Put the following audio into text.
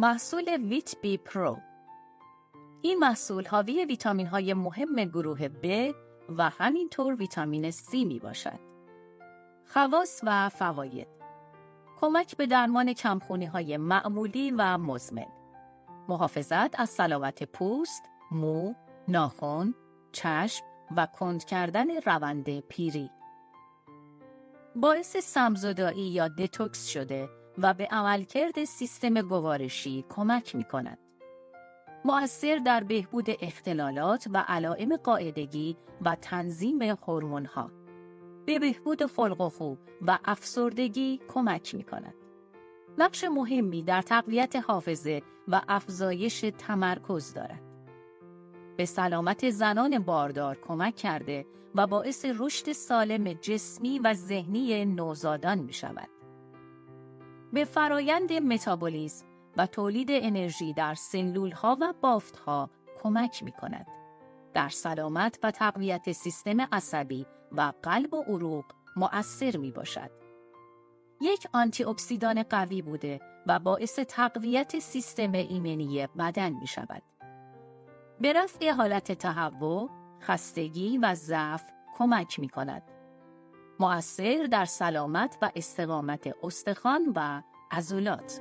محصول ویت بی پرو. این محصول حاوی ویتامین های مهم گروه B و همینطور ویتامین C می باشد. خواص و فواید: کمک به درمان کمخونی های معمولی و مزمن، محافظت از سلامت پوست، مو، ناخن، چشم و کند کردن روند پیری. باعث سمزدایی یا دتوکس شده و به عملکرد سیستم گوارشی کمک می کند. مؤثر در بهبود اختلالات و علائم قاعدگی و تنظیم هورمون‌ها. به بهبود خلق و خو و افسردگی کمک می کند. نقش مهمی در تقویت حافظه و افزایش تمرکز دارد. به سلامت زنان باردار کمک کرده و باعث رشد سالم جسمی و ذهنی نوزادان می شود. به فرایند متابولیسم و تولید انرژی در سلول‌ها و بافت‌ها کمک می کند. در سلامت و تقویت سیستم عصبی و قلب و عروق مؤثر می باشد. یک آنتی اکسیدان قوی بوده و باعث تقویت سیستم ایمنی بدن می شود. به رفع حالت تهوع، خستگی و ضعف کمک می کند. مؤثر در سلامت و استقامت استخوان و عضلات.